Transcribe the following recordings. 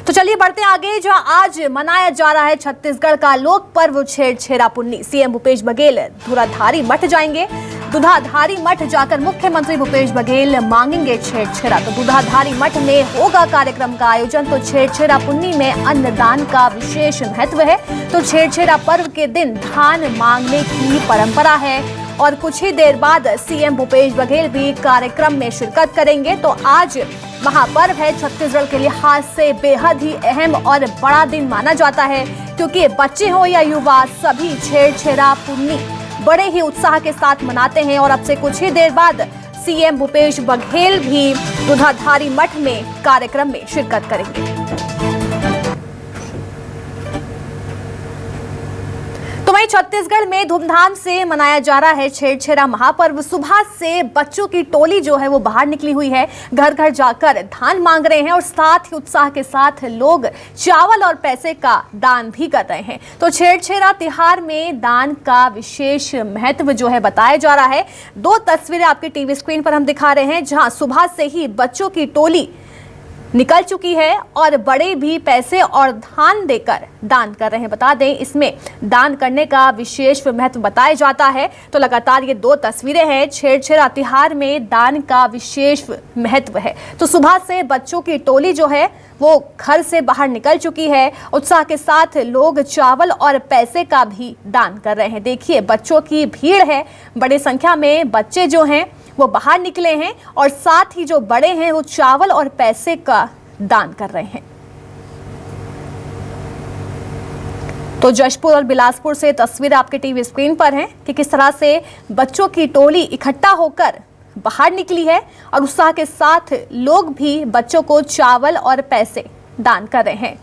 तो चलिए बढ़ते आगे, जहां आज मनाया जा रहा है छत्तीसगढ़ का लोक पर्व छेरछेरा पुन्नी। सीएम भूपेश बघेल दूधाधारी मठ जाएंगे। दूधाधारी मठ जाकर मुख्यमंत्री भूपेश बघेल मांगेंगे छेरछेरा। तो दूधाधारी मठ में होगा कार्यक्रम का आयोजन। तो छेरछेरा पुन्नी में अन्नदान का विशेष महत्व है। तो छेरछेरा पर्व के दिन धान मांगने की परंपरा है और कुछ ही देर बाद सीएम भूपेश बघेल भी कार्यक्रम में शिरकत करेंगे। तो आज महापर्व है, छत्तीसगढ़ के लिहाज से बेहद ही अहम और बड़ा दिन माना जाता है, क्योंकि बच्चे हो या युवा सभी छेरछेरा पुन्नी बड़े ही उत्साह के साथ मनाते हैं। और अब से कुछ ही देर बाद सीएम भूपेश बघेल भी दूधाधारी मठ में कार्यक्रम में शिरकत करेंगे। तो वहीं छत्तीसगढ़ में धूमधाम से मनाया जा रहा है छेरछेरा महापर्व। सुबह से बच्चों की टोली जो है वो बाहर निकली हुई है, घर घर जाकर धान मांग रहे हैं और साथ ही उत्साह के साथ लोग चावल और पैसे का दान भी कर रहे हैं। तो छेरछेरा तिहार में दान का विशेष महत्व जो है बताया जा रहा है। दो तस्वीरें आपके टीवी स्क्रीन पर हम दिखा रहे हैं, जहां सुबह से ही बच्चों की टोली निकल चुकी है और बड़े भी पैसे और धान देकर दान कर रहे हैं। बता दें, इसमें दान करने का विशेष महत्व बताया जाता है। तो लगातार ये दो तस्वीरें हैं, छेरछेरा तिहार में दान का विशेष महत्व है। तो सुबह से बच्चों की टोली जो है वो घर से बाहर निकल चुकी है। उत्साह के साथ लोग चावल और पैसे का भी दान कर रहे हैं। देखिए, बच्चों की भीड़ है, बड़ी संख्या में बच्चे जो हैं वो बाहर निकले हैं और साथ ही जो बड़े हैं वो चावल और पैसे का दान कर रहे हैं। तो जशपुर और बिलासपुर से तस्वीर आपके टीवी स्क्रीन पर हैं कि किस तरह से बच्चों की टोली इकट्ठा होकर बाहर निकली है और उत्साह के साथ लोग भी बच्चों को चावल और पैसे दान कर रहे हैं।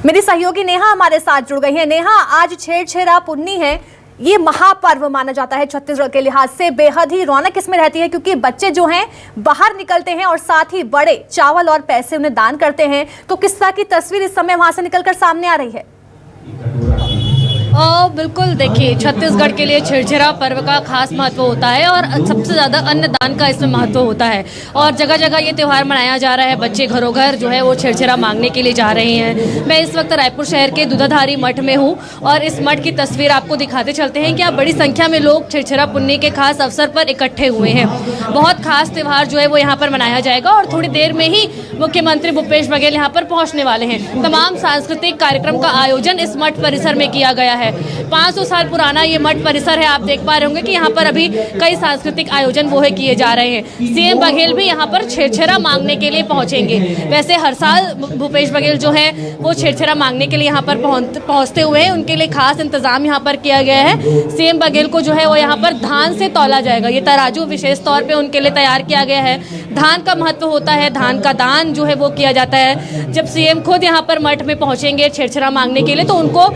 मेरी सहयोगी नेहा हमारे साथ जुड़ गई है। नेहा, आज छेरछेरा पुन्नी है, ये महापर्व माना जाता है छत्तीसगढ़ के लिहाज से। बेहद ही रौनक इसमें रहती है, क्योंकि बच्चे जो हैं बाहर निकलते हैं और साथ ही बड़े चावल और पैसे उन्हें दान करते हैं। तो किस तरह की तस्वीर इस समय वहां से निकलकर सामने आ रही है? बिल्कुल, देखिए, छत्तीसगढ़ के लिए छेरछेरा पर्व का खास महत्व होता है और सबसे ज़्यादा अन्नदान का इसमें महत्व होता है। और जगह जगह ये त्यौहार मनाया जा रहा है। बच्चे घरों घर जो है वो छेरछेरा मांगने के लिए जा रहे हैं। मैं इस वक्त रायपुर शहर के दूधाधारी मठ में हूँ और इस मठ की तस्वीर आपको दिखाते चलते हैं कि आप बड़ी संख्या में लोग छेरछेरा पुन्नी के खास अवसर पर इकट्ठे हुए हैं। बहुत खास त्यौहार जो है वो यहाँ पर मनाया जाएगा और थोड़ी देर में ही मुख्यमंत्री भूपेश बघेल यहाँ पर पहुँचने वाले हैं। तमाम सांस्कृतिक कार्यक्रम का आयोजन इस मठ परिसर में किया गया है। 500 साल पुराना ये मठ परिसर है। आप देख पा रहे होंगे कि यहाँ पर अभी कई सांस्कृतिक आयोजन वो है किए जा रहे हैं। सीएम बघेल भी यहाँ पर छेरछेरा मांगने के लिए पहुंचेंगे। वैसे हर साल भूपेश बघेल जो है वो छेरछेरा मांगने के लिए यहाँ पर पहुंचते हुए हैं। उनके लिए खास इंतजाम यहाँ पर किया गया है। सीएम बघेल को जो है वो यहाँ पर धान से तौला जाएगा। ये तराजू विशेष तौर पर उनके लिए तैयार किया गया है। धान का महत्व होता है, धान का दान जो है वो किया जाता है। जब सीएम खुद यहाँ पर मठ में पहुंचेंगे छेरछेरा मांगने के लिए, तो उनको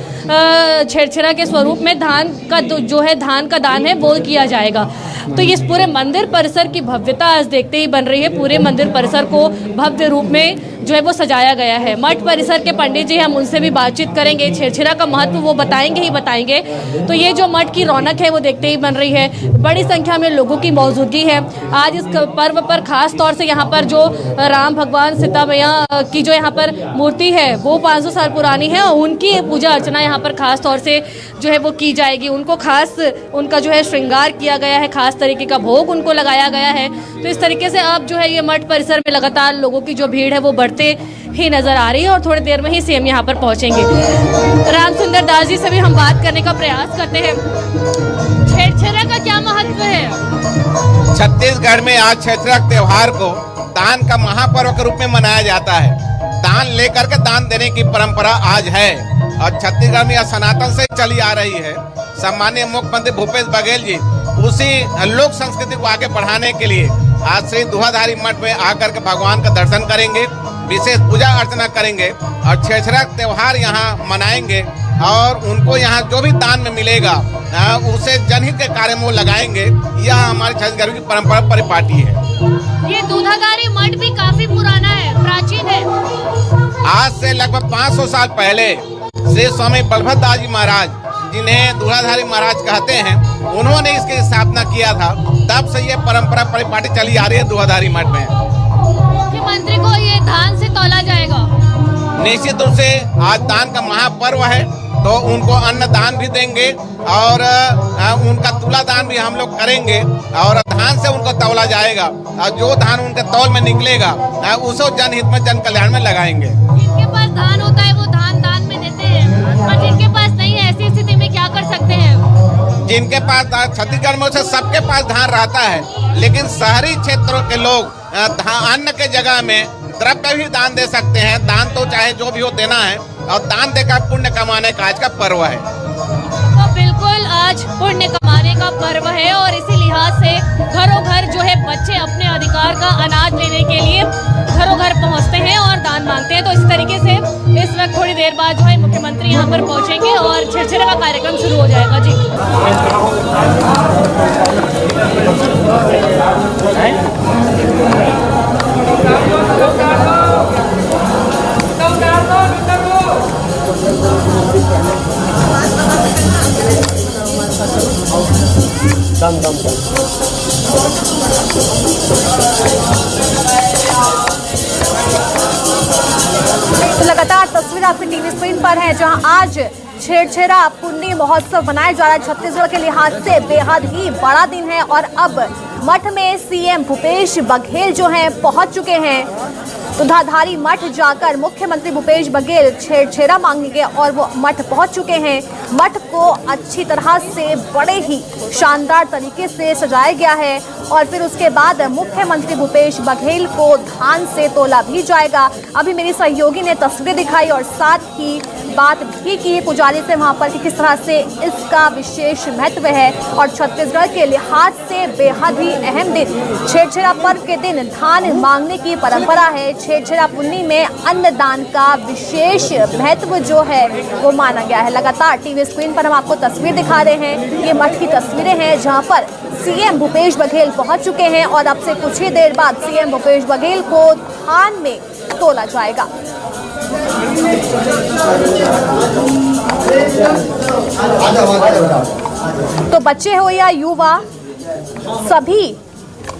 छेरछेरा के स्वरूप में धान का जो है धान का दान है वो किया जाएगा। तो इस पूरे मंदिर परिसर की भव्यता आज देखते ही बन रही है। पूरे मंदिर परिसर को भव्य रूप में जो है वो सजाया गया है। मठ परिसर के पंडित जी, हम उनसे भी बातचीत करेंगे। छेरछेरा का महत्व वो बताएंगे। तो ये जो मठ की रौनक है वो देखते ही बन रही है। बड़ी संख्या में लोगों की मौजूदगी है आज इस पर्व पर। खास तौर से यहाँ पर जो राम भगवान सीता मैया की जो यहाँ पर मूर्ति है वो 500 साल पुरानी है और उनकी पूजा अर्चना यहाँ पर खास तौर से जो है वो की जाएगी। उनको खास उनका जो है श्रृंगार किया गया है, खास तरीके का भोग उनको लगाया गया है। तो इस तरीके से अब जो है ये मठ परिसर में लगातार लोगों की जो भीड़ है वो बढ़ते ही नजर आ रही है और थोड़ी देर में ही सीएम यहाँ पर पहुंचेंगे। रामसुंदर दास जी से भी हम बात करने का प्रयास करते हैं। छेरछेरा का क्या महत्व है? छत्तीसगढ़ में आज छेरछेरा त्योहार को दान का महापर्व के रूप में मनाया जाता है। दान लेकर के दान देने की परंपरा आज है और छत्तीसगढ़ में यह सनातन से चली आ रही है। सम्माननीय मुख्यमंत्री भूपेश बघेल जी उसी लोक संस्कृति को आगे बढ़ाने के लिए आज से दूधाधारी मठ में आकर के भगवान का दर्शन करेंगे, विशेष पूजा अर्चना करेंगे और छेरछेरा त्योहार यहाँ मनाएंगे। और उनको यहाँ जो भी दान में मिलेगा उसे जनहित के कार्य में वो लगाएंगे। यह हमारे छत्तीसगढ़ की परंपरा परिपाटी है। ये दूधाधारी मठ भी काफी पुराना है, प्राचीन है। आज से लगभग 500 साल पहले श्री स्वामी बलभद्र दास जी महाराज, जिन्हें दूधाधारी महाराज कहते हैं, उन्होंने इसकी स्थापना किया था। तब से ये परंपरा परिपाटी चली आ रही है दूधाधारी मठ में। मुख्यमंत्री को ये धान से तौला जाएगा। निश्चित रूप से आज दान का महापर्व है, तो उनको अन्न दान भी देंगे और उनका तुला दान भी हम लोग करेंगे और धान से उनको तौला जाएगा और जो धान उनके तौल में निकलेगा उसे जनहित में जन कल्याण में लगाएंगे। जिनके पास धान होता है वो धान दान में देते हैं और जिनके पास नहीं है ऐसी स्थिति में क्या कर सकते हैं? जिनके पास छत्तीसगढ़ में से सबके पास धान रहता है, लेकिन शहरी क्षेत्रों के लोग अन्न के जगह में द्रव्य भी दान दे सकते हैं। दान तो चाहे जो भी हो देना है और दान देकर पुण्य कमाने का आज का पर्व है। तो बिल्कुल आज पुण्य कमाने का पर्व है और इसी लिहाज से घरों घर जो है बच्चे अपने अधिकार का अनाज लेने के लिए घरों घर पहुंचते हैं और दान मांगते हैं। तो इस तरीके से इस वक्त थोड़ी देर बाद जो है मुख्यमंत्री यहां पर पहुंचेंगे और छेरछेरा का कार्यक्रम शुरू हो जाएगा। जी तो लगातार तस्वीर आपकी टीवी स्क्रीन पर है, जहां आज छेरछेरा पुण्य महोत्सव मनाया जा रहा है। छत्तीसगढ़ के लिहाज से बेहद ही बड़ा दिन है और अब मठ में सीएम भूपेश बघेल जो हैं पहुंच चुके हैं। दुधाधारी मठ जाकर मुख्यमंत्री भूपेश बघेल छेरछेरा मांगेंगे और वो मठ पहुंच चुके हैं। मठ को अच्छी तरह से बड़े ही शानदार तरीके से सजाया गया है और फिर उसके बाद मुख्यमंत्री भूपेश बघेल को धान से तोला भी जाएगा। अभी मेरी सहयोगी ने तस्वीरें दिखाई और साथ ही बात भी की पुजारी से वहां पर कि किस तरह से इसका विशेष महत्व है और छत्तीसगढ़ के लिहाज से बेहद ही अहम दिन छेरछेरा पर्व के दिन धान मांगने की परंपरा है। छेरछेरा पुन्नी में अन्नदान का विशेष महत्व जो है वो माना गया है। लगातार टीवी स्क्रीन पर हम आपको तस्वीर दिखा रहे हैं, ये मठ की तस्वीरें हैं जहां पर सीएम भूपेश बघेल पहुंच चुके हैं और अब से कुछ ही देर बाद सीएम भूपेश बघेल को धान में तोला जाएगा। तो बच्चे हो या युवा सभी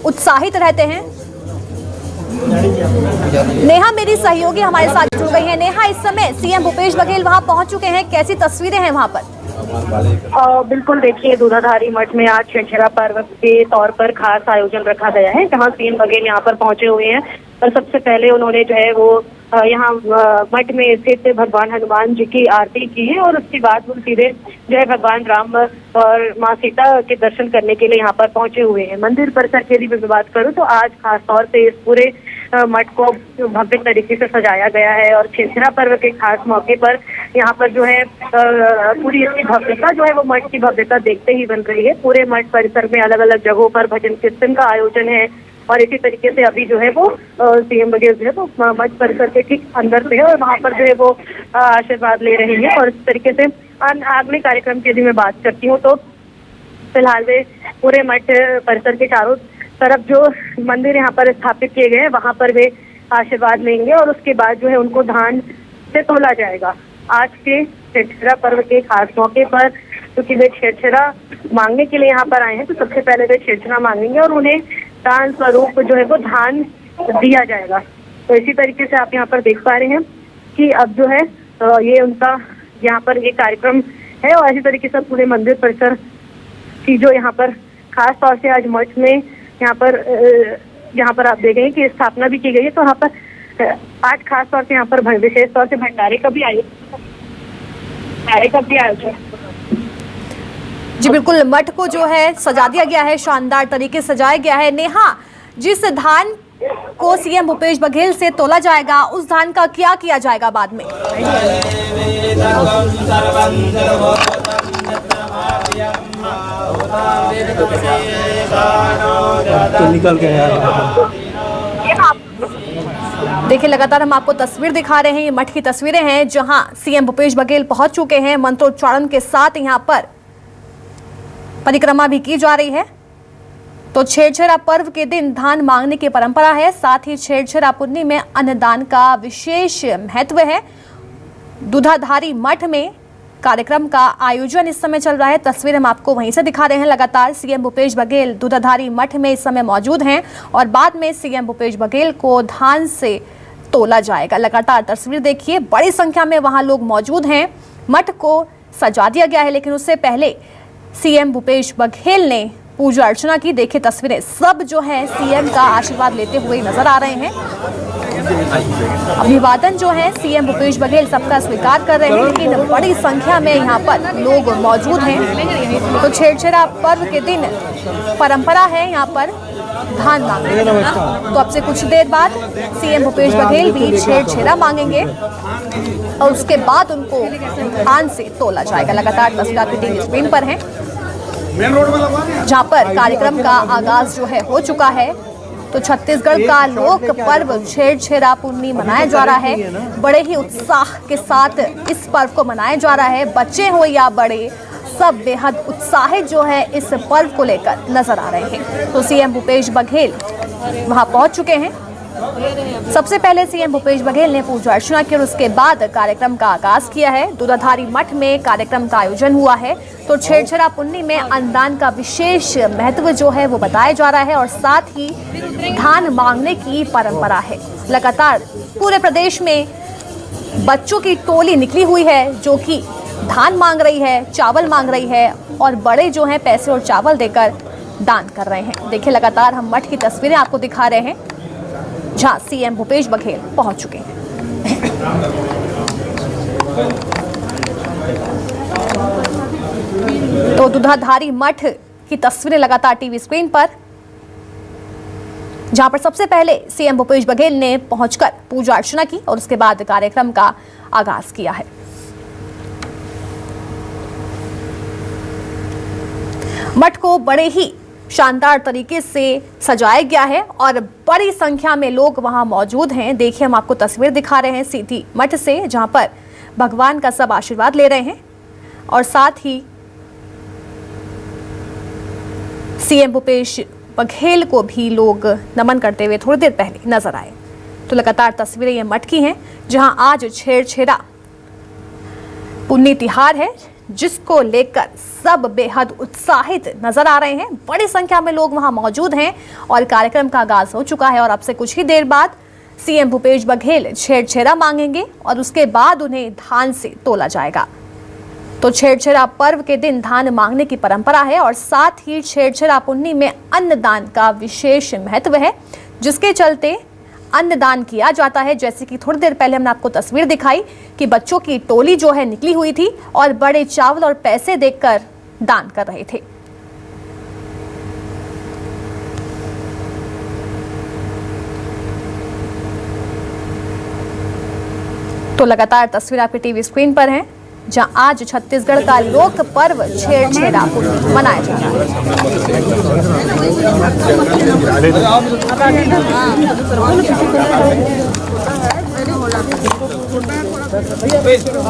उत्साहित रहते हैं। नेहा मेरी सहयोगी हमारे साथ जुड़ गई है। नेहा, इस समय सीएम भूपेश बघेल वहां पहुंच चुके हैं, कैसी तस्वीरें हैं वहां पर? बिल्कुल, देखिए दूधाधारी मठ में आज छेरछेरा पर्व के तौर पर खास आयोजन रखा गया है, जहां सीएम बघेल यहाँ पर पहुंचे हुए हैं और सबसे पहले उन्होंने जो है वो यहाँ मठ में स्थित भगवान हनुमान जी की आरती की है और उसके बाद वो सीधे जो है भगवान राम और माँ सीता के दर्शन करने के लिए यहाँ पर पहुंचे हुए हैं। मंदिर परिसर की यदि मैं बात करूँ तो आज खास तौर से इस पूरे मठ को भव्य तरीके से सजाया गया है और छेरछेरा पर्व के खास मौके पर यहाँ पर जो है पूरी इसकी भव्यता जो है वो मठ की भव्यता देखते ही बन रही है। पूरे मठ परिसर में अलग अलग जगहों पर भजन कीर्तन का आयोजन है और इसी तरीके से अभी जो है वो सीएम बघेल जो है वो मठ परिसर के ठीक अंदर से है और वहाँ पर जो है वो आशीर्वाद ले रहे हैं। और इस तरीके से अगले कार्यक्रम की यदि मैं बात करती हूँ तो फिलहाल वे पूरे मठ परिसर के चारों तरफ जो मंदिर यहाँ पर स्थापित किए गए हैं वहाँ पर वे आशीर्वाद लेंगे और उसके बाद जो है उनको धान से तोला जाएगा। आज के छेरछेरा पर्व के खास मौके पर क्योंकि वे छेरछेरा मांगने के लिए यहाँ पर आए हैं तो सबसे पहले वे छेरछेरा मांगेंगे और उन्हें दान स्वरूप जो है वो धान दिया जाएगा। तो इसी तरीके से आप यहाँ पर देख पा रहे हैं कि अब जो है ये उनका यहाँ पर ये कार्यक्रम है और इसी तरीके से पूरे मंदिर परिसर की जो यहाँ पर खास तौर से आज मठ में यहाँ पर आप देखेंगे कि स्थापना भी की गई है। तो यहाँ पर आज खास तौर से यहाँ पर विशेष तौर से भंडारे का भी आयोजन जी बिल्कुल, मठ को जो है सजा दिया गया है, शानदार तरीके से सजाया गया है। नेहा, जिस धान को सीएम भूपेश बघेल से तोला जाएगा उस धान का क्या किया जाएगा बाद में? निकल गया। देखिए लगातार हम आपको तस्वीर दिखा रहे हैं, ये मठ की तस्वीरें हैं जहां सीएम भूपेश बघेल पहुंच चुके हैं। मंत्रोच्चारण के साथ यहां पर परिक्रमा भी की जा रही है। तो छेरछेरा पर्व के दिन धान मांगने की परंपरा है, साथ ही छेरछेरा पुन्नी में अन्नदान का विशेष महत्व है। दूधाधारी मठ में कार्यक्रम का आयोजन इस समय चल रहा है। तस्वीर हम आपको वहीं से दिखा रहे हैं। लगातार सीएम भूपेश बघेल दूधाधारी मठ में इस समय मौजूद हैं और बाद में सीएम भूपेश बघेल को धान से तोला जाएगा। लगातार तस्वीर देखिए, बड़ी संख्या में वहां लोग मौजूद हैं। मठ को सजा दिया गया है, लेकिन उससे पहले सीएम भूपेश बघेल ने पूजा अर्चना की। देखिए तस्वीरें, सब जो है सीएम का आशीर्वाद लेते हुए नजर आ रहे हैं। अभिवादन जो है सीएम भूपेश बघेल सबका स्वीकार कर रहे हैं, लेकिन बड़ी संख्या में यहाँ पर लोग मौजूद हैं। तो छेरछेरा पर्व के दिन परंपरा है यहाँ पर धान मांगने। तो अब से कुछ देर बाद सीएम भूपेश बघेल भी छेरछेरा मांगेंगे और उसके बाद उनको धान से तोला जाएगा। लगातार तस्वीर टीवी स्क्रीन पर है, जहां पर कार्यक्रम का आगाज जो है हो चुका है। तो छत्तीसगढ़ का लोक पर्व छेरछेरा पुन्नी मनाया जा रहा है। बड़े ही उत्साह के साथ इस पर्व को मनाया जा रहा है। बच्चे हो या बड़े, सब बेहद उत्साहित जो है इस पर्व को लेकर नजर आ रहे हैं। तो सीएम भूपेश बघेल वहां पहुंच चुके हैं। सबसे पहले सीएम भूपेश बघेल ने पूजा अर्चना की और उसके बाद कार्यक्रम का आगाज किया है। दूधाधारी मठ में कार्यक्रम का आयोजन हुआ है। तो छेरछेरा पुन्नी में अन्नदान का विशेष महत्व जो है वो बताया जा रहा है और साथ ही धान मांगने की परंपरा है। लगातार पूरे प्रदेश में बच्चों की टोली निकली हुई है जो कि धान मांग रही है, चावल मांग रही है और बड़े जो हैं पैसे और चावल देकर दान कर रहे हैं। देखिए लगातार हम मठ की तस्वीरें आपको दिखा रहे हैं, जहां सीएम भूपेश बघेल पहुंच चुके हैं। तो दूधाधारी मठ की तस्वीरें लगातार टीवी स्क्रीन पर, जहां पर सबसे पहले सीएम भूपेश बघेल ने पहुंचकर पूजा अर्चना की और उसके बाद कार्यक्रम का आगाज किया है। मठ को बड़े ही शानदार तरीके से सजाया गया है और बड़ी संख्या में लोग वहां मौजूद हैं। देखिए हम आपको तस्वीर दिखा रहे हैं सीधी मठ से, जहां पर भगवान का सब आशीर्वाद ले रहे हैं और साथ ही सीएम भूपेश बघेल को भी लोग नमन करते हुए थोड़ी देर पहले नजर आए। तो लगातार तस्वीरें ये मठ की हैं, जहां आज छेरछेरा पुन्नी तिहार है, जिसको लेकर सब बेहद उत्साहित नजर आ रहे हैं। बड़ी संख्या में लोग वहां मौजूद हैं और कार्यक्रम का आगाज हो चुका है और अब से कुछ ही देर बाद सीएम भूपेश बघेल छेरछेरा मांगेंगे और उसके बाद उन्हें धान से तोला जाएगा। तो छेरछेरा पर्व के दिन धान मांगने की परंपरा है और साथ ही छेरछेरा पुन्नी में अन्नदान का विशेष महत्व है, जिसके चलते अन्नदान किया जाता है। जैसे कि थोड़ी देर पहले हमने आपको तस्वीर दिखाई कि बच्चों की टोली जो है निकली हुई थी और बड़े चावल और पैसे देकर दान कर रहे थे। तो लगातार तस्वीर आपके टीवी स्क्रीन पर है, जहां आज छत्तीसगढ़ का लोक पर्व छेरछेरा पुन्नी मनाया जा रहा है।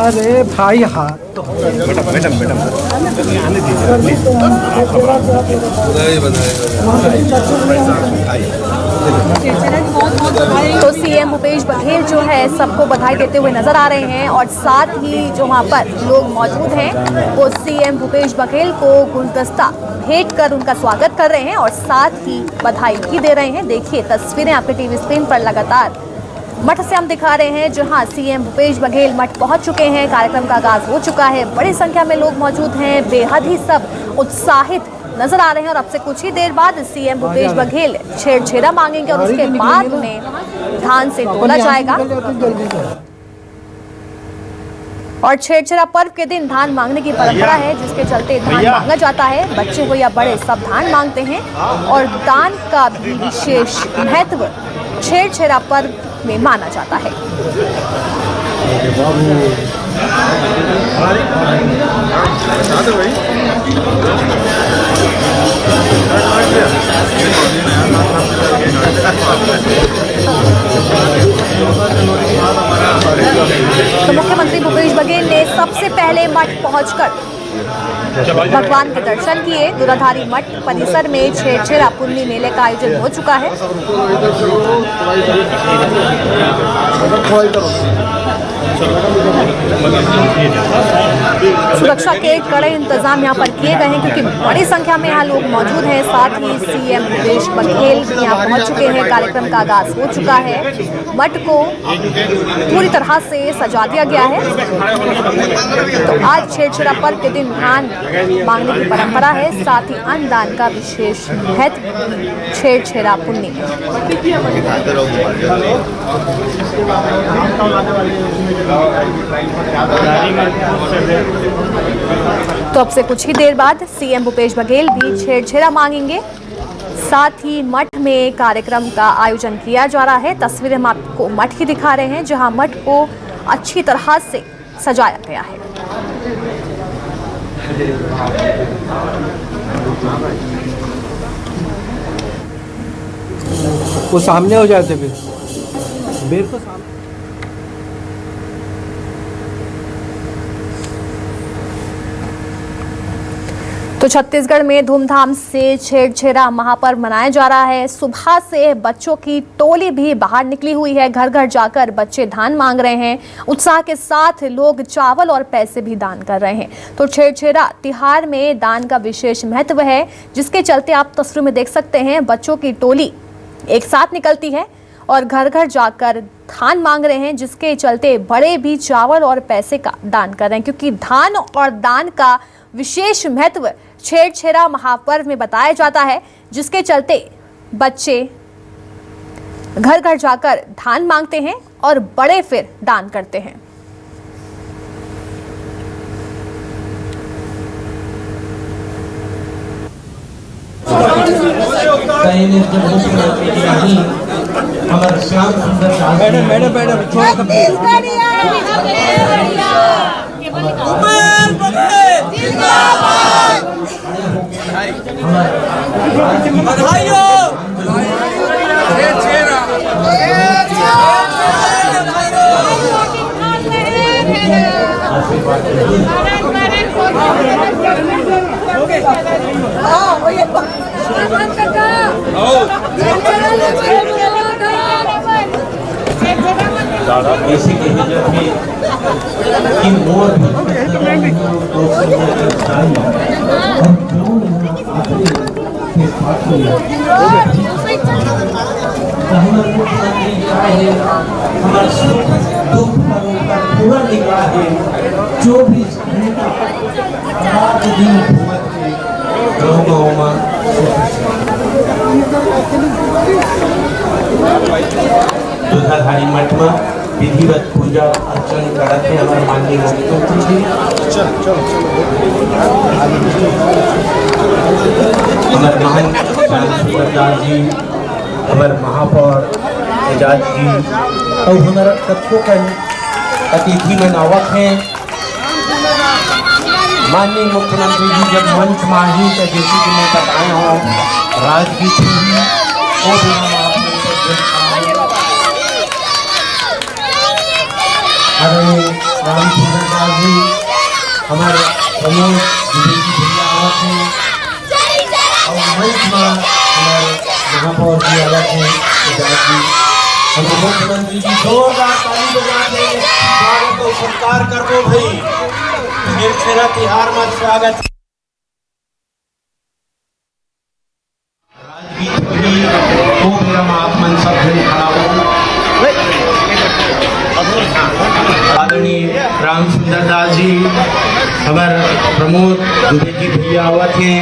अरे भाई हाथ तो सीएम भूपेश बघेल जो है सबको बधाई देते हुए नजर आ रहे हैं और साथ ही जो वहां पर लोग मौजूद हैं वो सीएम भूपेश बघेल को गुलदस्ता भेंट कर उनका स्वागत कर रहे हैं और साथ ही बधाई भी दे रहे हैं। देखिए तस्वीरें आपके टीवी स्क्रीन पर लगातार मठ से हम दिखा रहे हैं, जहां सीएम भूपेश बघेल मठ पहुंच चुके हैं। कार्यक्रम का आगाज हो चुका है, बड़ी संख्या में लोग मौजूद हैं, बेहद ही सब उत्साहित नजर आ रहे हैं और अब से कुछ ही देर बाद सीएम भूपेश बघेल छेरछेरा मांगेंगे और उसके बाद उन्हें धान से तोला जाएगा। और छेरछेरा पर्व के दिन धान मांगने की परंपरा है, जिसके चलते धान मांगा जाता है। बच्चे हो या बड़े, सब धान मांगते हैं और दान का भी विशेष महत्व छेरछेरा पर्व में माना जाता है। तो मुख्यमंत्री भूपेश बघेल ने सबसे पहले मठ पहुंचकर भगवान के दर्शन किए। दूधाधारी मठ परिसर में छेरछेरा पुन्नी मेले का आयोजन हो चुका है। सुरक्षा के कड़े इंतजाम यहाँ पर किए गए हैं क्योंकि बड़ी संख्या में यहाँ लोग मौजूद हैं। साथ ही सीएम भूपेश बघेल भी यहाँ पहुंच चुके हैं। कार्यक्रम का आगाज हो चुका है। मठ को पूरी तरह से सजा दिया गया है। तो आज छेरछेरा पर्व के दिन धान मांगने की परंपरा है। साथ ही अन्नदान का विशेष महत्व छेरछेरा पुन्नी में। तो अब से कुछ ही देर बाद सीएम भूपेश बघेल भी छेरछेरा मांगेंगे। साथ ही मठ में कार्यक्रम का आयोजन किया जा रहा है। तस्वीरें हम आपको मठ की दिखा रहे हैं जहां मठ को अच्छी तरह से सजाया गया है। वो सामने हो जाते फिर तो सामने। तो छत्तीसगढ़ में धूमधाम से छेरछेरा महापर्व मनाया जा रहा है। सुबह से बच्चों की टोली भी बाहर निकली हुई है। घर घर जाकर बच्चे दान मांग रहे हैं। उत्साह के साथ लोग चावल और पैसे भी दान कर रहे हैं। तो छेरछेरा तिहार में दान का विशेष महत्व है, जिसके चलते आप तस्वीर में देख सकते हैं बच्चों की टोली एक साथ निकलती है और घर घर जाकर धान मांग रहे हैं, जिसके चलते बड़े भी चावल और पैसे का दान कर रहे हैं क्योंकि धान और दान का विशेष महत्व छेरछेरा महापर्व में बताया जाता है, जिसके चलते बच्चे घर घर जाकर धान मांगते हैं और बड़े फिर दान करते हैं। हमारे श्याम सुंदर ऐसे कि मोर पूरा निकाह है जो भी दूधाधारी मठ में विधिवत पूजा अर्चन करते हैं हमारे माननीय मुख्यमंत्री जी। हमारे महान दास जी, हमारे महापौर एजाज जी और हमारा सबको अतिथि में आवक है। माननीय मुख्यमंत्री जी जब मंच माही तो जैसे कि मैं बताए हो राजगीत हुई वो भी हम राम सुंदर जी हमारे प्रमोद विदेशी भैया आवत हैं और मंच में हमारे महापौर जी आवत हैं हमारे मुख्यमंत्री जी जोरदार ताली बजाते स्वागत और सत्कार करबो भाई। छेरछेरा तिहार में स्वागत आदरणीय राम सुंदर दास जी हमारे प्रमोद विदेशी भैया आवत हैं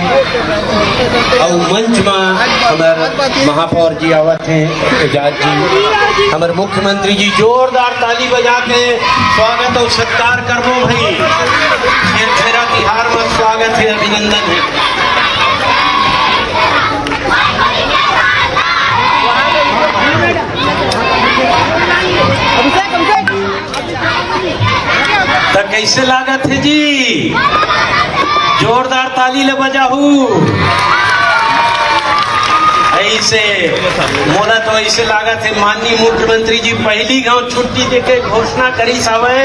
और मंच में हमारे महापौर जी आवत हैं एजाज जी हमारे मुख्यमंत्री जी जोरदार ताली बजा के स्वागत और सत्कार करबो भाई। छेरछेरा तिहार में स्वागत है, अभिनंदन है। तो कैसे लागत है जी? जोरदार ताली ले बजाहू। यही से मोला तो ऐसे लागत है माननीय मुख्यमंत्री जी पहली गांव छुट्टी देके घोषणा करी सावे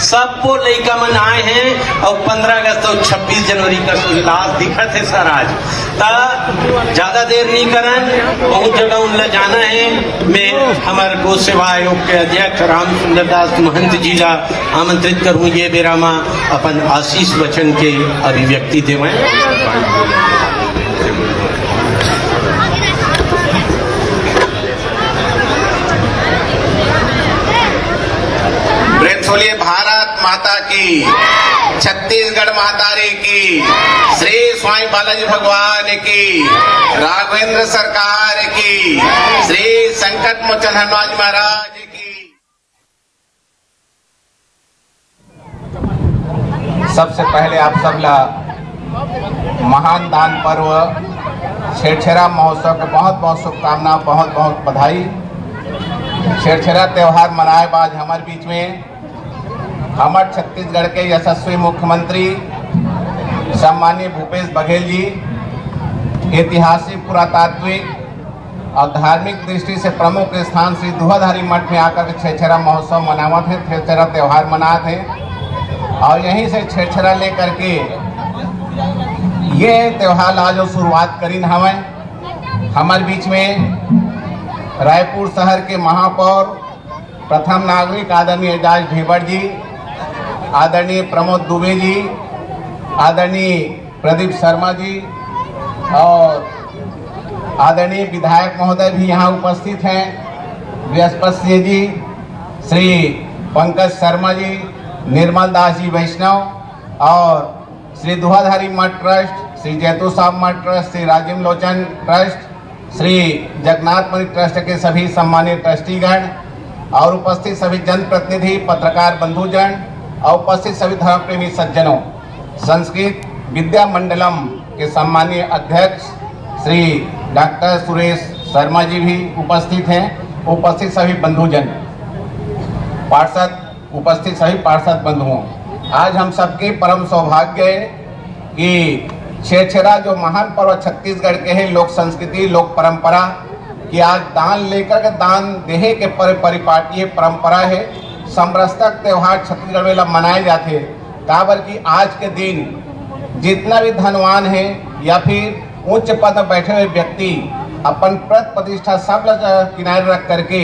सबको लड़का मन आए हैं और 15 अगस्त और 26 जनवरी का उल्लास दिखत है सर आज ज्यादा देर नहीं करन बहुत जगह उनला जाना है। मैं हमारे गो सेवा आयोग के अध्यक्ष राम सुंदर दास महंत जी ला आमंत्रित करूँ ये बेरा में अपन आशीष वचन के अभिव्यक्ति देवें। बोलिए भारत माता की, छत्तीसगढ़ माता रे की, श्री स्वामी बालाजी भगवान की, राघवेंद्र सरकार की, श्री संकट मोचन हनुमान महाराज की। सबसे पहले आप सबला महान दान पर्व छेरछेरा महोत्सव को बहुत बहुत शुभकामना, बहुत बहुत बधाई। छेरछेरा त्योहार मनाए बाद हमारे बीच में हमारे छत्तीसगढ़ के यशस्वी मुख्यमंत्री सम्माननीय भूपेश बघेल जी ऐतिहासिक, पुरातात्विक और धार्मिक दृष्टि से प्रमुख स्थान श्री दुधाधारी मठ में आकर के छेरछेरा महोत्सव मनावत है, छेरछेरा त्योहार मनाते हैं और यहीं से छेरछेरा लेकर के ये त्योहार आज शुरुआत करी हमें। हमारे बीच में रायपुर शहर के महापौर, प्रथम नागरिक आदरणीय एजाज ढेबर जी, आदरणीय प्रमोद दुबे जी, आदरणीय प्रदीप शर्मा जी और आदरणीय विधायक महोदय भी यहाँ उपस्थित हैं, बृहस्पति सिंह जी, श्री पंकज शर्मा जी, निर्मल दास जी वैष्णव और श्री दुधाधारी मठ ट्रस्ट, श्री जैतू साहब मठ ट्रस्ट, श्री राजीव लोचन ट्रस्ट, श्री जगन्नाथ मणि ट्रस्ट के सभी सम्मानित ट्रस्टीगण और उपस्थित सभी जनप्रतिनिधि, पत्रकार बंधुजन और उपस्थित सभी धर्म प्रेमी सज्जनों, संस्कृत विद्या मंडलम के सम्मानीय अध्यक्ष श्री डॉक्टर सुरेश शर्मा जी भी उपस्थित हैं, उपस्थित सभी बंधुजन, पार्षद, उपस्थित सभी पार्षद बंधुओं, आज हम सबके परम सौभाग्य है कि छेरछेरा जो महान पर्व छत्तीसगढ़ के है, लोक संस्कृति, लोक परंपरा कि आज दान लेकर के दान देहे के परिपाटी है, परंपरा है। समरसतक त्योहार छत्तीसगढ़ में मनाए जाते हैं काबर कि आज के दिन जितना भी धनवान है या फिर उच्च पद में बैठे हुए व्यक्ति अपन प्रत प्रतिष्ठा सब किनारे रख करके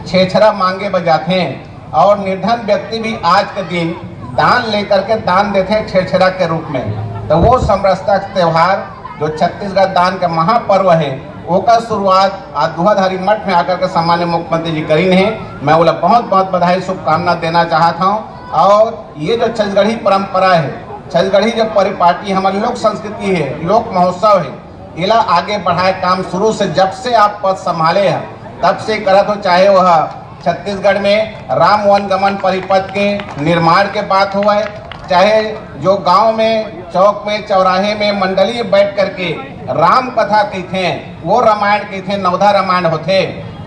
छेरछेरा मांगे बजाते हैं और निर्धन व्यक्ति भी आज के दिन दान लेकर के दान देते हैं छेरछेरा के रूप में। तो वो समरसतक त्योहार जो छत्तीसगढ़ दान का महापर्व है ओका शुरुआत आज दुधाधारी मठ में आकर के सम्मान्य मुख्यमंत्री जी करीन है। मैं बोला बहुत बहुत बधाई, शुभकामना देना चाहता हूँ। और ये जो छत्तीसगढ़ी परंपरा है, छत्तीसगढ़ी जो परिपाटी हमारी लोक संस्कृति है, लोक महोत्सव है, इला आगे बढ़ाए काम शुरू से जब से आप पद संभाले हैं तब से करत हो, चाहे वह छत्तीसगढ़ में राम वन गमन परिपथ के निर्माण के बात हुआ है, चाहे जो गांव में, चौक में, चौराहे में मंडली बैठ करके राम कथा की थे, वो रामायण की थे, नवधा रामायण होते,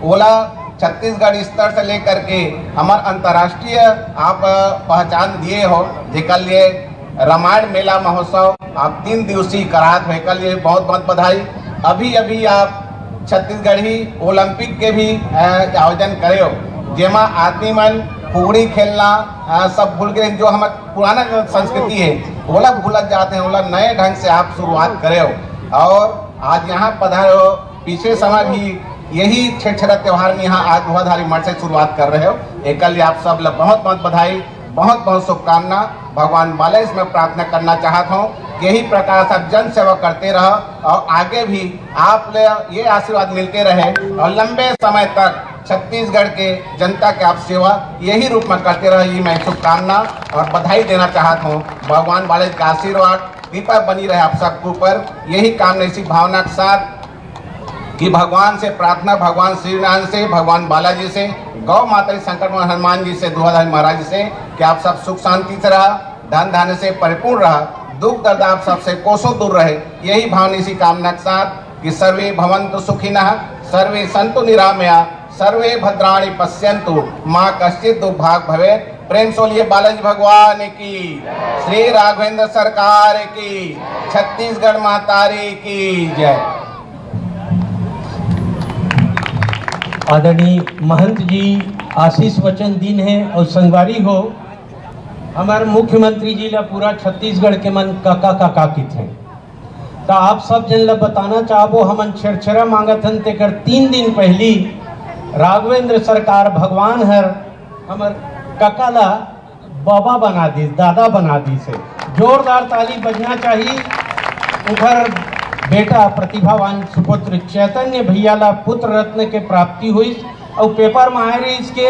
ओला छत्तीसगढ़ स्तर से लेकर के हमारे अंतर्राष्ट्रीय आप पहचान दिए हो। जेकर लिए रामायण मेला महोत्सव आप 3 दिवसीय करात हो, के लिए बहुत बहुत बधाई। अभी अभी आप छत्तीसगढ़ी ओलंपिक के भी आयोजन करे हो, जेमा आदमी मन फुगड़ी खेलना सब भूल गए, जो हमारे पुराना संस्कृति है वो लोग भूलत जाते हैं, वो लोग नए ढंग से आप शुरुआत करे हो और आज यहाँ पधारे हो। पीछे समय भी यही छेरछेरा त्योहार में यहाँ आज दुधाधारी मठ से शुरुआत कर रहे हो, एक लिए आप सब लोग बहुत बहुत बधाई, बहुत बहुत शुभकामना। भगवान बाला इसमें प्रार्थना करना चाहता हूँ कि यही प्रकार से आप जन सेवा करते रहो और आगे भी आप ये आशीर्वाद मिलते रहे और लंबे समय तक छत्तीसगढ़ के जनता के आप सेवा यही रूप में करते रहे, ये मैं शुभकामना और बधाई देना चाहता हूँ। भगवान बाला का आशीर्वाद कृपा बनी रहे आप सबके ऊपर, यही कामना इसी भावना के साथ कि भगवान से प्रार्थना, भगवान श्री नारायण से, भगवान बालाजी से, गौ माता संकट मोचन हनुमान जी से, दुधाधारी महाराज जी से कि आप सब सुख शांति से रहा, धन धान्य से परिपूर्ण रहा, दुख दर्द आप सबसे कोसों दूर रहे, यही भावना इसी कामना के साथ कि सर्वे भवन्तु सुखिनः, सर्वे सन्तु निरामया, सर्वे भद्राणि पश्यन्तु, माँ कश्चित् दुर्भाग भवेत्। प्रेम सोलिए बालाजी भगवान की, श्री राघवेंद्र सरकार की, छत्तीसगढ़ मातारी की जय। आदरणीय महंत जी आशीष वचन दिन है और संगवारी हो हमारे मुख्यमंत्री जी ला पूरा छत्तीसगढ़ के मन काका काका की थे। तो आप सब जन ला बताना चाहबो हमन छेरछेरा मांगत हन तेकर 3 दिन पहली राघवेंद्र सरकार भगवान हर हमर काका ला बाबा बना दी, दादा बना दी से जोरदार ताली बजना चाहिए। उधर बेटा प्रतिभावान सुपुत्र चैतन्य भैया ला पुत्र रत्न के प्राप्ति हुई और पेपर में आए रही इसके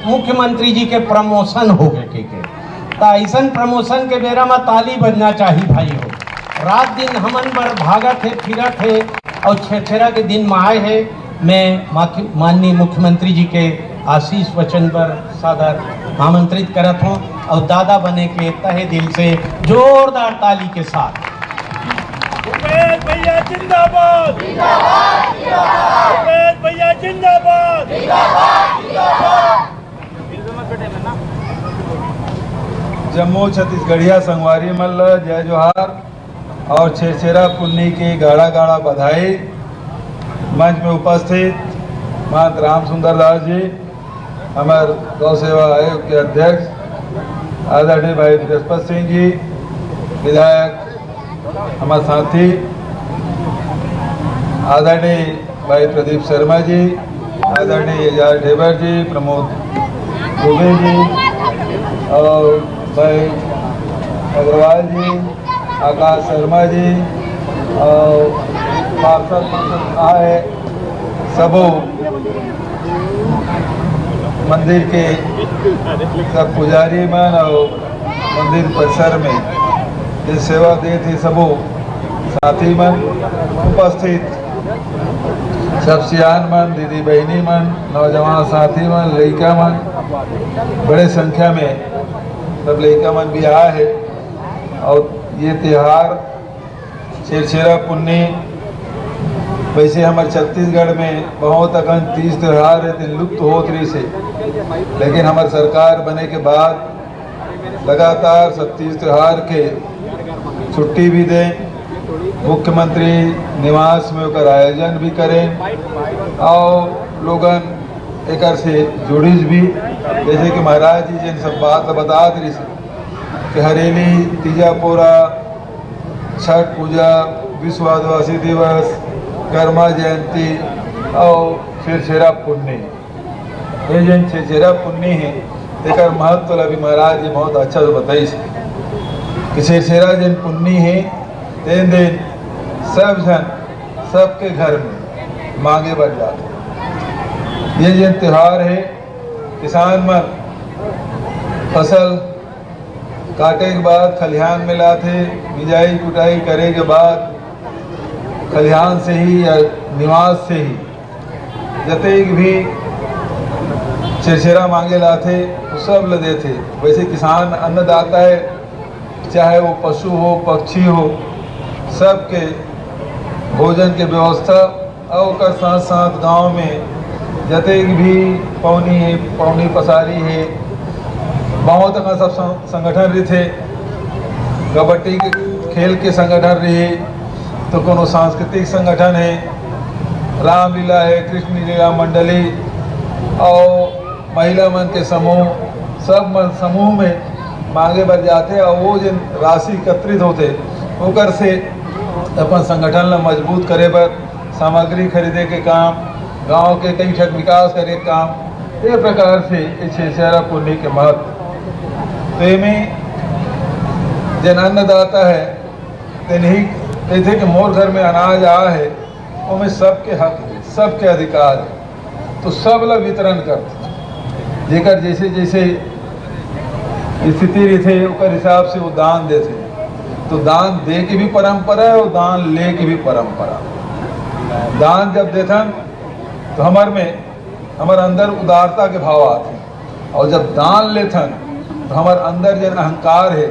मुख्यमंत्री जी के प्रमोशन हो गए के ऐसा प्रमोशन के बेरा में ताली बजना चाहिए भाई हो। रात दिन हमन बर भागत है फिरत है और छेरछेरा के दिन में आए है। मैं माननीय मुख्यमंत्री जी के आशीष वचन पर सादर आमंत्रित करत हूँ और दादा बने के तहे दिल से जोरदार ताली के साथ। भूपेश भैया जिंदाबाद, भूपेश भैया जिंदाबाद। जम्मू छत्तीसगढ़िया संगवारी मल्ल जय जोहार और छेरछेरा पुन्नी की गाढ़ा गाढ़ा बधाई। मंच में उपस्थित महंत राम सुंदर दास जी, हमारे गौ सेवा आयोग के अध्यक्ष आदरणीय भाई बृहस्पति सिंह जी, विधायक हमारे साथी आदरणीय भाई प्रदीप शर्मा जी, आदरणीय एजाज ढेबर जी, प्रमोद दुबे जी और भाई अग्रवाल जी, आकाश शर्मा जी और पार्षद आए सबों मंदिर के सब पुजारी मन और मंदिर परिसर में जो सेवा दे थी सबों साथी मन उपस्थित सब सियान मन, दीदी बहनी मन, नौजवान साथी मन, लड़का मन, बड़े संख्या में सब लड़का मन भी आया है। और ये त्यौहार छेरछेरा पुन्नी वैसे हमारे छत्तीसगढ़ में बहुत अगन 30 त्यौहार है लुप्त होत रही से, लेकिन हमारी सरकार बने के बाद लगातार 37 त्यौहार के छुट्टी भी दें, मुख्यमंत्री निवास में उकर आयोजन भी करें और लोगन एक से जुड़ीज भी। जैसे कि महाराज जी जिन सब बात बता रही से कि हरेली, तीजा पोरा, छठ पूजा, विश्व आदिवासी दिवस, कर्मा जयंती और छेरछेरा पुन्नी, ये जिन छेरछेरा पुन्नी है एक महत्व अभी महाराज जी बहुत अच्छा से बताई कि छेरछेरा जिन पुन्नी है तीन दिन सब जन सबके घर में मांगे बढ़ जाते। ये जिन त्योहार है किसान मन फसल काटे के बाद खलिहान में लाते, बिजाई कुटाई करे के बाद खलिहान से ही या निवास से ही जतेक भी छेरछेरा मांगे लाते वो सब ल देते। वैसे किसान अन्नदाता है, चाहे वो पशु हो पक्षी हो, सबके भोजन के व्यवस्था और साथ साथ गांव में जतेक भी पौनी पसारी है, बहुत का सब संगठन रही थे, कबड्डी के खेल के संगठन रही तो कोनो सांस्कृतिक संगठन है, रामलीला है, कृष्ण लीला मंडली और महिला मन के समूह, सब मन समूह में मांगे बढ़ जाते और वो जिन राशि एकत्रित होते ओकर से अपन संगठन ला मजबूत करे बर सामग्री खरीदे के काम, गांव के कई ठक विकास करे के काम, ये प्रकार से छेरछेरा पुन्नी के महत्व। तो में जन अन्नदाता है तेनही कहते कि मोर घर में अनाज आ है उनमें सबके हक है, सबके अधिकार है, तो सब ला वितरण करते जेकर जैसे जैसे स्थिति रहते उकर हिसाब से वो दान देते। तो दान दे की भी परंपरा है और दान ले की भी परंपरा। दान जब देथन तो हमारे अंदर उदारता के भाव आते, और जब दान लेथन तो हमारे अंदर जो अहंकार है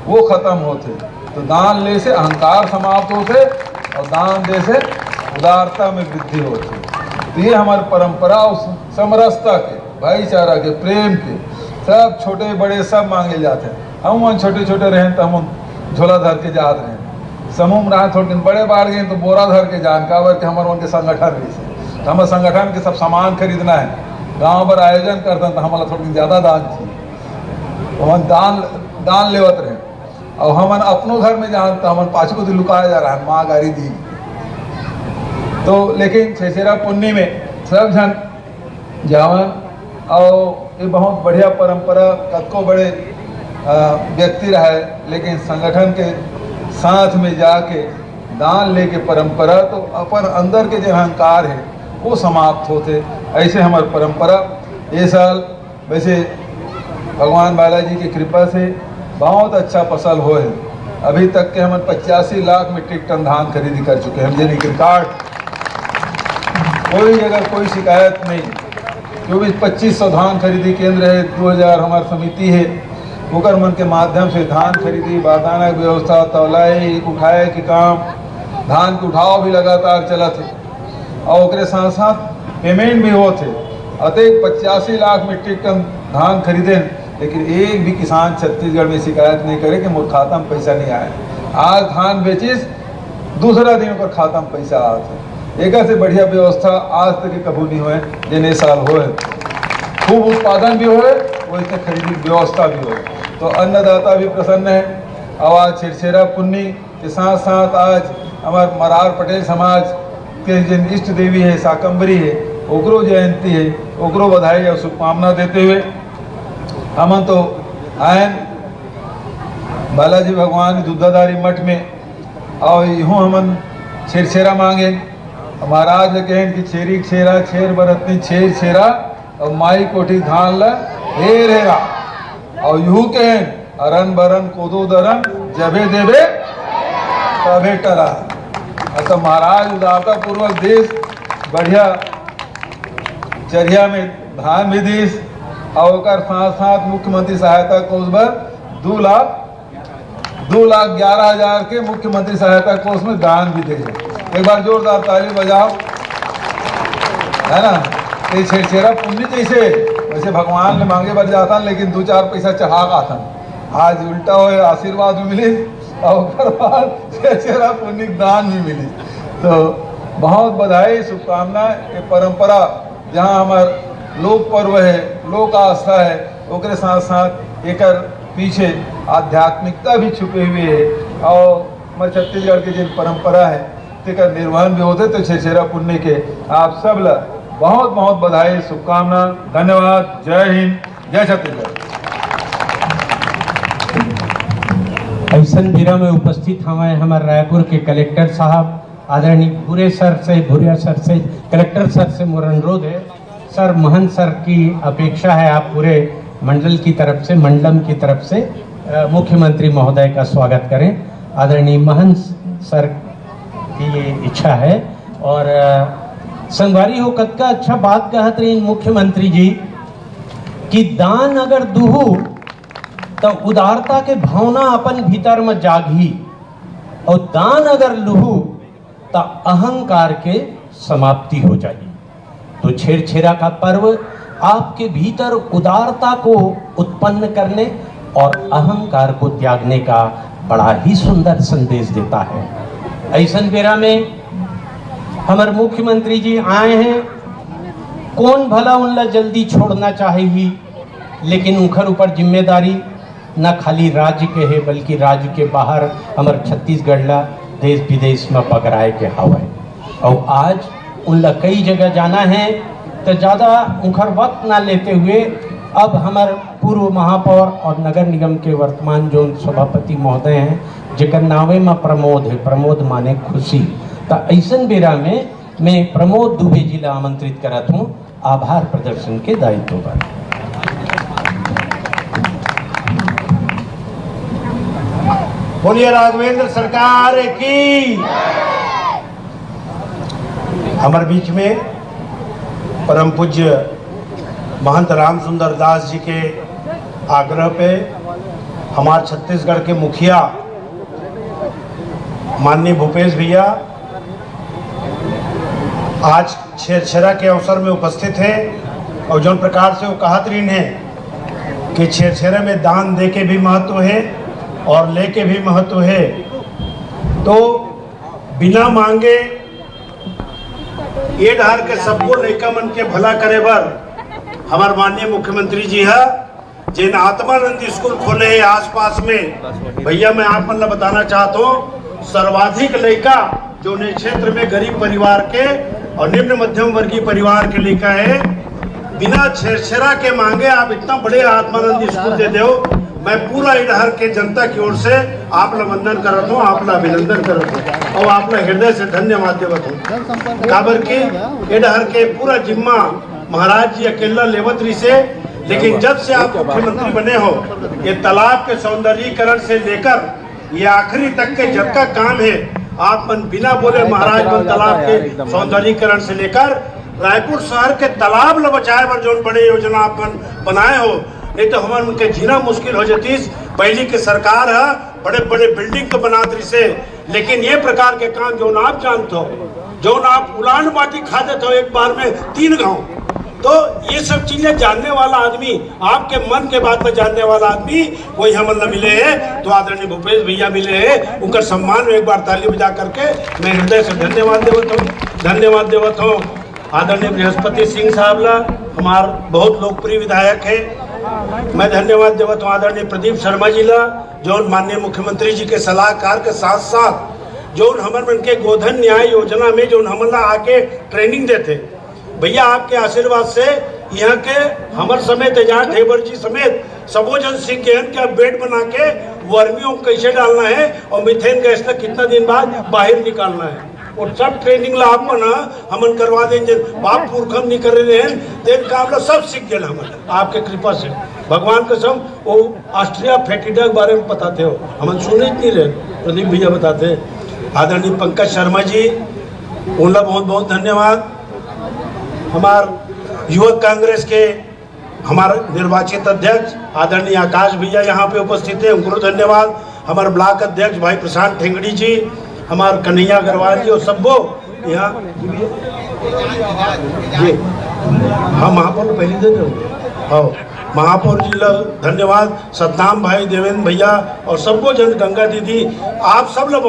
वो खत्म होते। तो दान ले से अहंकार समाप्त होते और दान दे से उदारता में वृद्धि होती। तो ये हमारी परंपरा और समरसता के, भाईचारा के, प्रेम के, सब छोटे बड़े सब मांगे जाते हैं। हम छोटे छोटे रहें तो हम झोला धर के जात रहे, समूह में रहा थोड़े दिन बड़े बाढ़ गए तो बोरा धर के जानकार के हमारे उनके संगठन रही। हमारे संगठन के सब सामान खरीदना है, गांव पर आयोजन करते तो हमारा थोड़ी ज़्यादा दान थी, तो हम दान लेवत रहे। और हमन अपनों घर में जहाँ तो हमन पाँच को दिन लुकाया जा रहा है, माँ गाड़ी दी तो। लेकिन छेछेरा पुन्नी में सब जन जावन और ये बहुत बढ़िया परंपरा, कतको बड़े व्यक्ति रहे, लेकिन संगठन के साथ में जाके दान लेके परंपरा, तो अपन अंदर के जो अहंकार है वो समाप्त होते। ऐसे हमारी परंपरा ये साल वैसे भगवान बालाजी की कृपा से बहुत अच्छा फसल हो है। अभी तक के हम 85 लाख मीट्रिक टन धान खरीदी कर चुके हैं, हम जिन्हें रिकॉर्ड, कोई जगह कोई शिकायत नहीं। 24-2500 धान खरीदी केंद्र है, 2000 हमारी समिति है, ओकर मन के माध्यम से धान खरीदी, बारदाना की व्यवस्था, तौलाई उठाए के काम, धान के उठाव भी लगातार चला थे और ओकरे साथ साथ पेमेंट भी हो थे। अतः 85 लाख मीट्रिक टन धान खरीदे, लेकिन एक भी किसान छत्तीसगढ़ में शिकायत नहीं करे कि मोर खाता में पैसा नहीं आया। आज धान बेचिस, दूसरा दिन ओकर खाता में पैसा आते। एक से बढ़िया व्यवस्था आज तक कभी नहीं हुए, जिन्हें साल होए खूब उत्पादन भी होए, वैसे खरीदी व्यवस्था भी हो। तो अन्नदाता भी प्रसन्न है। और आज छेरछेरा पुन्नी के साथ साथ आज हमारे मरार पटेल समाज के जिन इष्ट देवी है शाकंभरी है, ओकरो जयंती है, ओकरो बधाई और शुभकामना देते हुए हम तो आयन बालाजी भगवान दूधाधारी मठ में और यूँ हमन छेरछेरा मांगे। महाराज कहें कि छेरी छेरा छेर बरतनी छेर छेरा और माई कोठी धान ला ढेर हेरा, और यूँ कहें अरन बरन कोदो दरन जबे देवे तबे टरा। तो महाराज उदारता पूर्वक देश बढ़िया चरिया में धान भी दीस और साथ साथ मुख्यमंत्री सहायता कोष पर 2,11,000 के मुख्यमंत्री सहायता कोष में दान भी दे। एक बार जोरदार ताली बजाओ, है ना। ये छेरछेरा पुण्य जैसे वैसे भगवान ने मांगे बर जाता, लेकिन 2-4 पैसा चढ़ा आता, आज उल्टा हो, आशीर्वाद भी मिली और छेरछेरा पुण्य दान भी मिली। तो बहुत बधाई शुभकामना। ये परंपरा जहाँ हमार लोक पर्व है, लोक आस्था है, ओकरे साथ साथ एक पीछे आध्यात्मिकता भी छुपे हुए है। और मैं छत्तीसगढ़ की जिन परंपरा है तेकर निर्वहन भी होते। तो छेरछेरा पुण्य के आप सब ला बहुत बहुत बधाई शुभकामना, धन्यवाद। जय हिंद, जय छत्तीसगढ़। ऐसन बिरा में उपस्थित हमारे हमारे रायपुर के कलेक्टर साहब आदरणीय भूरे सर से कलेक्टर सर से मोर अनुरोध है, सर महंत सर की अपेक्षा है आप पूरे मंडल की तरफ से, मंडलम की तरफ से मुख्यमंत्री महोदय का स्वागत करें। आदरणीय महंत सर की ये इच्छा है। और संगवारी हो कद का अच्छा बात कहत रही मुख्यमंत्री जी कि दान अगर दुहू तो उदारता के भावना अपन भीतर में जागी, और दान अगर लुहू तो अहंकार के समाप्ति हो जाएगी। तो छेरछेरा का पर्व आपके भीतर उदारता को उत्पन्न करने और अहंकार को त्यागने का बड़ा ही सुंदर संदेश देता है। ऐसन बेरा में हमारे मुख्यमंत्री जी आए हैं, कौन भला उनला जल्दी छोड़ना चाहेगी, लेकिन उनकर ऊपर जिम्मेदारी न खाली राज्य के है बल्कि राज्य के बाहर हमारे छत्तीसगढ़ ला देश विदेश में पकड़ाए के हवा। और आज उनला कई जगह जाना है, तो ज़्यादा उनकर वक्त ना लेते हुए अब हमारे पूर्व महापौर और नगर निगम के वर्तमान जो सभापति महोदय हैं, जेकर नावे में प्रमोद है, प्रमोद माने खुशी। तो ऐसन बेरा में मैं प्रमोद दुबे जी ला आमंत्रित करत हूँ आभार प्रदर्शन के दायित्व पर। बोलिए राघवेंद्र सरकार की। हमारे बीच में परम पूज्य महंत राम सुंदर दास जी के आग्रह पे हमारे छत्तीसगढ़ के मुखिया माननीय भूपेश भैया आज छेरछेरा के अवसर में उपस्थित हैं। और जो प्रकार से वो कहत रही है कि छेरछेरा में दान दे के भी महत्व है और लेके भी महत्व है। तो बिना मांगे ये डहर के सबको लड़का मन के भला करे बर हमारे माननीय मुख्यमंत्री जी है जिन आत्मानंद स्कूल खोले हैं आसपास में। भैया मैं आप मन बताना चाहता हूँ सर्वाधिक लड़का जो ने क्षेत्र में गरीब परिवार के और निम्न मध्यम वर्गीय परिवार के लड़का है, बिना छेड़छेड़ा के मांगे आप इतना बड़े आत्मानंद स्कूल दे दो। मैं पूरा इधर के जनता की ओर से आपला वंदन करत हूँ, आपला अभिनंदन करत हूँ और आपला हृदय से धन्यवाद देवत हूँ। काबर के इधर के पूरा जिम्मा महाराज जी अकेला लेवत रही से, लेकिन जब से आप मुख्यमंत्री बने हो ये तालाब के सौंदर्यीकरण से लेकर ये आखिरी तक के जब का काम है आप मन बिना बोले महाराज मन तालाब के सौंदर्यीकरण से लेकर रायपुर शहर के तालाब ल बचाए बर जो बड़े योजना आप बनाए हो, नहीं तो हमारे उनके जीना मुश्किल हो जाती। पहली के सरकार है बड़े बड़े बिल्डिंग तो बनात रही से, लेकिन ये प्रकार के काम जो आप जानते हो, जो आप उलान बाटी खा देते हो एक बार में 3 गांव, तो ये सब चीजें जानने वाला आदमी, आपके मन के बात में जानने वाला आदमी वही हम मिले हैं। तो आदरणीय भूपेश भैया मिले हैं, उनका सम्मान में एक बार ताली बजा करके मैं हृदय से धन्यवाद देवत हूँ। आदरणीय बृहस्पति सिंह साहब ला हमार बहुत लोकप्रिय विधायक है, मैं धन्यवाद देवत हूँ। आदरणीय प्रदीप शर्मा जी ला जो माननीय मुख्यमंत्री जी के सलाहकार के साथ साथ जो हमर मन के गोधन न्याय योजना में जो हमला आके ट्रेनिंग देते, भैया आपके आशीर्वाद से यहाँ के हमर समेत एजाज ढेबर जी समेत सबो जन सीख गए क्या बेड बना के वर्मियों कैसे डालना है और मीथेन गैस का कितना दिन बाद बाहर निकालना है, और सब ट्रेनिंग ला आप हमन करवा देंगे। बाप पुरखम नहीं कर रहे हैं देन काम ला सब सीख गए हमन आपके कृपा से, भगवान कसम। वो ऑस्ट्रिया फेटिडा के बारे में बताते हो, हमन सुने नहीं रहे, प्रदीप भैया बताते। आदरणीय पंकज शर्मा जी उनका बहुत बहुत धन्यवाद। हमार युवक कांग्रेस के हमारे निर्वाचित अध्यक्ष आदरणीय आकाश भैया यहाँ पे उपस्थित है, उनको धन्यवाद। हमारे ब्लॉक अध्यक्ष भाई प्रशांत ठेंगड़ी जी, हमारे कन्हैया अग्रवाल जी और सबको यहाँ जी हाँ महापौर पहले दिन हाँ महापौर जी ला धन्यवाद। सतनाम भाई, देवेंद्र भैया और सबको जन, गंगा दीदी, आप सब लोग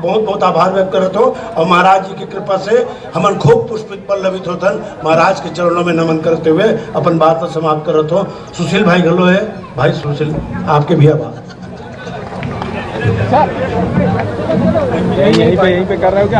बहुत आभार व्यक्त करते हो। और महाराज जी की कृपा से हमन खूब पुष्पित पल्लवित होतन, महाराज के चरणों में नमन करते हुए अपन बात समाप्त करते हो। सुशील भाई गलो है, भाई सुशील आपके भी आभार। यहीं पे कर रहे हो क्या?